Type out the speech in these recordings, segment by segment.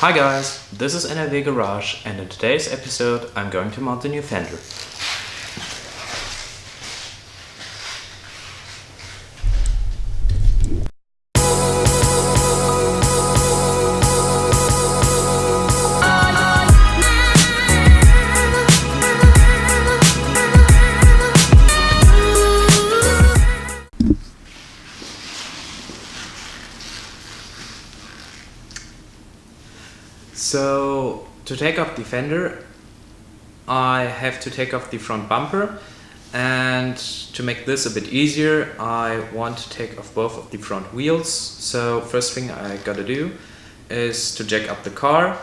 Hi guys, this is NRW Garage, and in today's episode I'm going to mount the new Fender. So, to take off the fender, I have to take off the front bumper, and to make this a bit easier, I want to take off both of the front wheels. So first thing I gotta do is to jack up the car,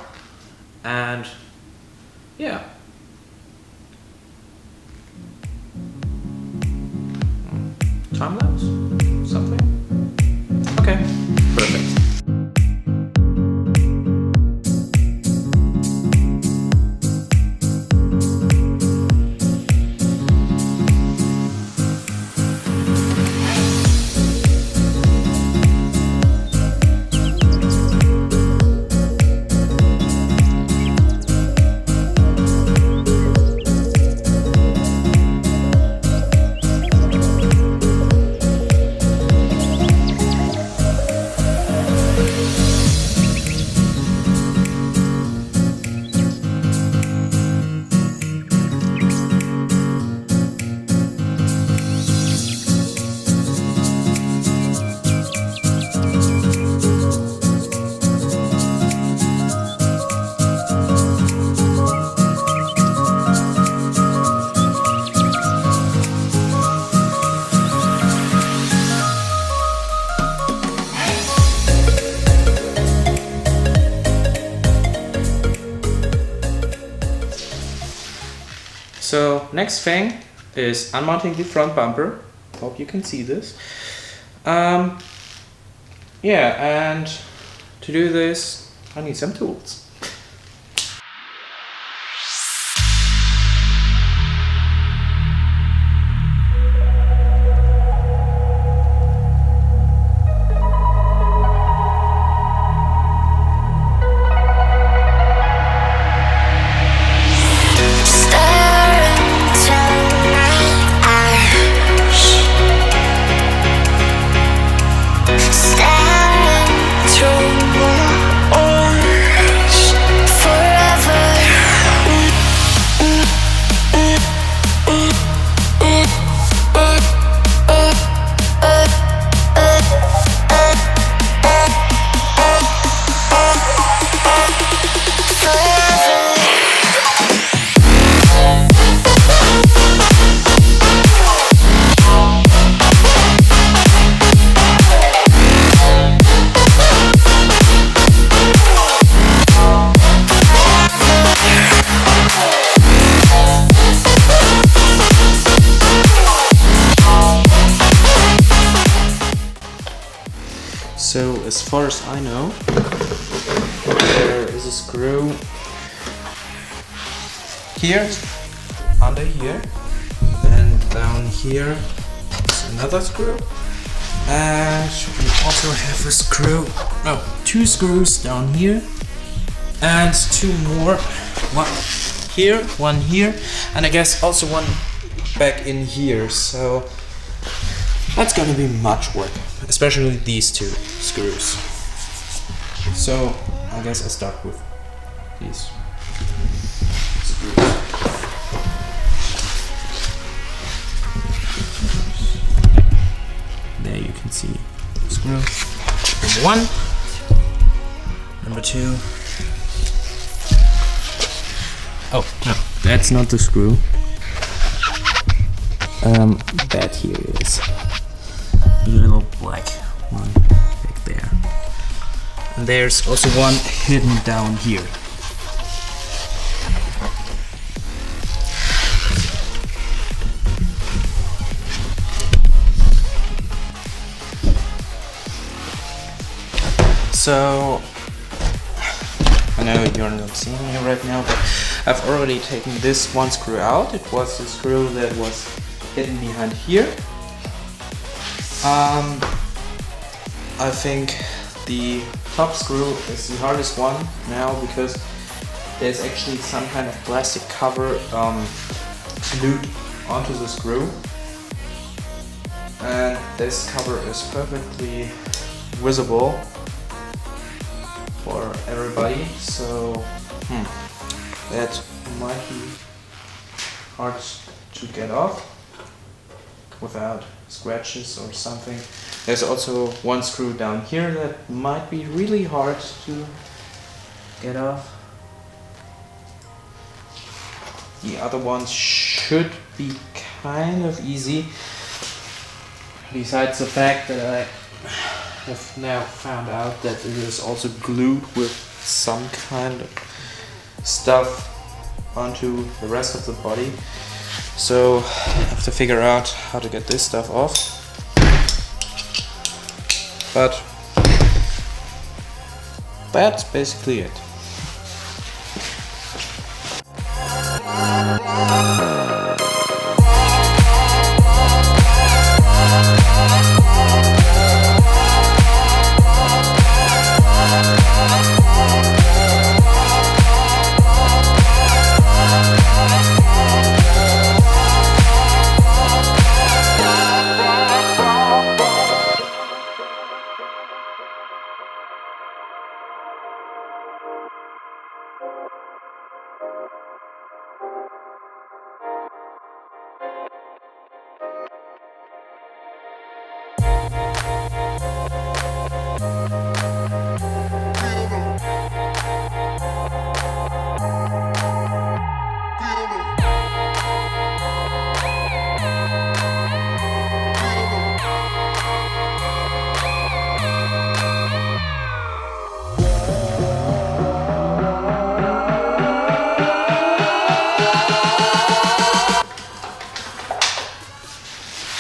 and yeah. Time lapse? Something? Okay, perfect. So next thing is unmounting the front bumper. Hope you can see this. Yeah, and to do this I need some tools. So as far as I know, there is a screw here, under here, and down here is another screw, and we also have a screw, two screws down here, and two more, one here, and I guess also one back in here. So that's gonna be much work, especially these two screws. So I guess I start with these screws. There you can see screw number one, number two. Oh no, that's not the screw. That here is little black one back there, and there's also one hidden down here. So I know you're not seeing me right now, but I've already taken this one screw out. It was the screw that was hidden behind here. I think the top screw is the hardest one now because there's actually some kind of plastic cover glued onto the screw, and this cover is perfectly visible for everybody, so that might be hard to get off without scratches or something. There's also one screw down here that might be really hard to get off. The other ones should be kind of easy, besides the fact that I have now found out that it is also glued with some kind of stuff onto the rest of the body. So I have to figure out how to get this stuff off. But that's basically it.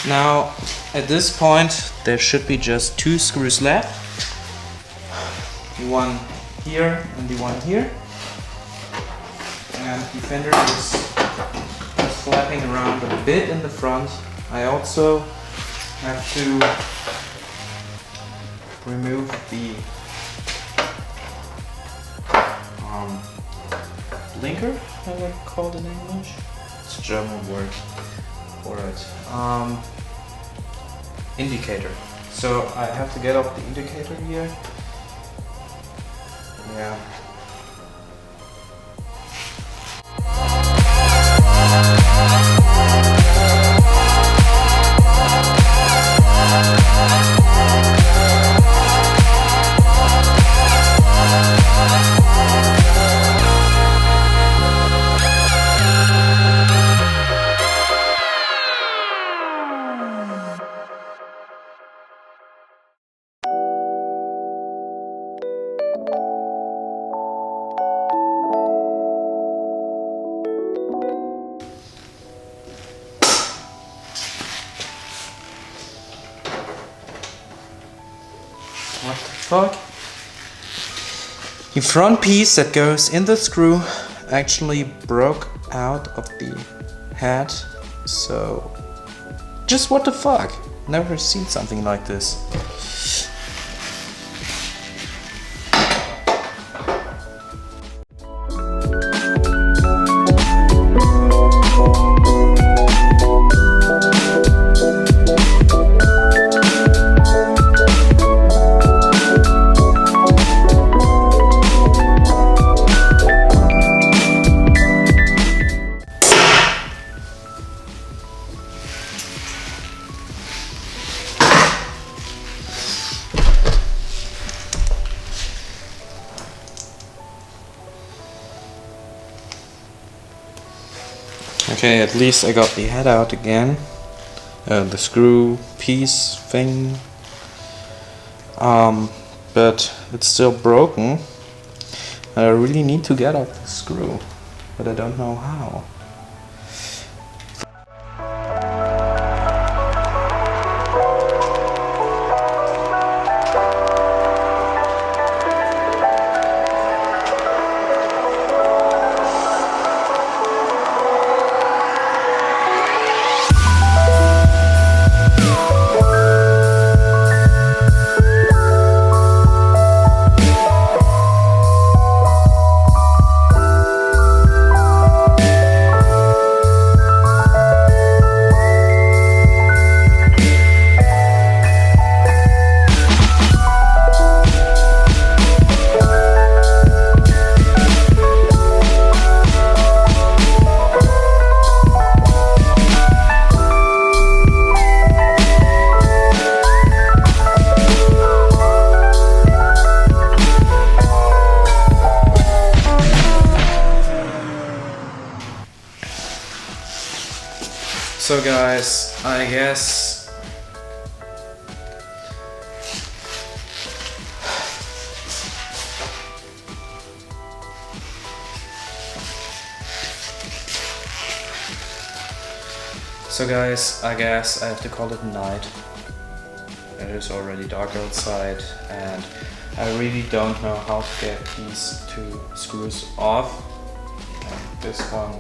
Now, at this point, there should be just 2 screws left. The one here and the one here. And the fender is flapping around a bit in the front. I also have to remove the blinker, I would call it in English. It's a German word for it. Indicator. So I have to get off the indicator here. Yeah. What the fuck? The front piece that goes in the screw actually broke out of the head, so just what the fuck? Never seen something like this. Okay, at least I got the head out again. The screw piece thing. But it's still broken. I really need to get out the screw, but I don't know how. guys, I guess I have to call it night. It is already dark outside and I really don't know how to get these two screws off. And this one,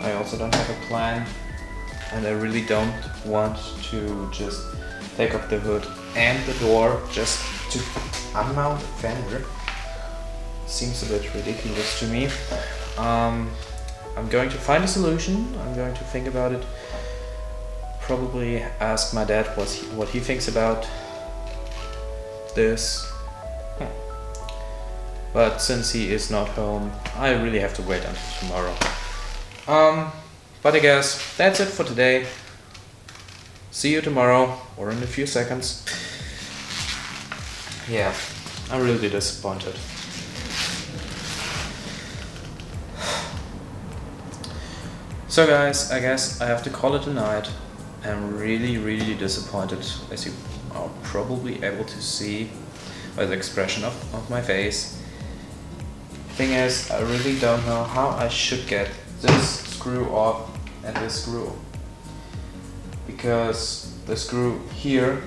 I also don't have a plan, and I really don't want to just take off the hood and the door just to unmount the fender. Seems a bit ridiculous to me. I'm going to find a solution. I'm going to think about it. Probably ask my dad what he thinks about this. But since he is not home, I really have to wait until tomorrow. But I guess that's it for today. See you tomorrow, or in a few seconds. Yeah, I'm really disappointed. So guys, I guess I have to call it a night. I'm really disappointed, as you are probably able to see by the expression of my face. Thing is, I really don't know how I should get this screw off and this screw, because the screw here,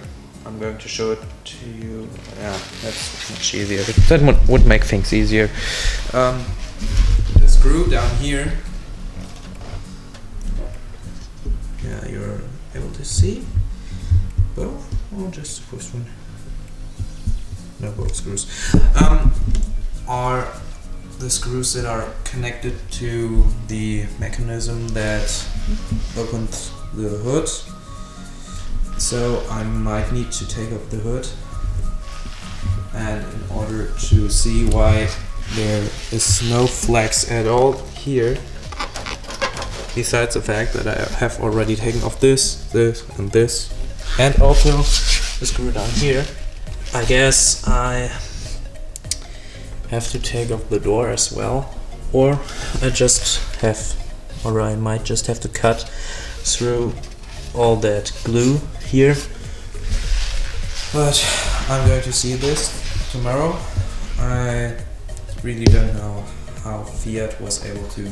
I'm going to show it to you. Yeah, that's much easier. That would make things easier. The screw down here. Yeah, you're able to see both, or just the first one? No, both screws. Are the screws that are connected to the mechanism that opens the hood. So I might need to take off the hood, and in order to see why there is no flex at all here, besides the fact that I have already taken off this, and also the screw down here, I guess I have to take off the door as well, or I might just have to cut through all that glue here. But I'm going to see this tomorrow. I really don't know how Fiat was able to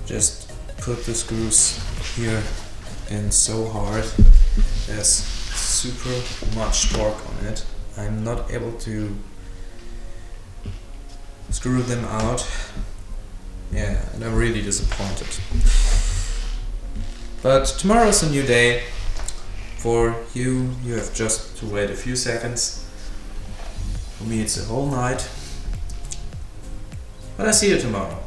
just put the screws here in so hard. There's super much torque on it. I'm not able to screw them out. Yeah, and I'm really disappointed. But tomorrow's a new day. For you, you have just to wait a few seconds. For me, it's a whole night. But I see you tomorrow.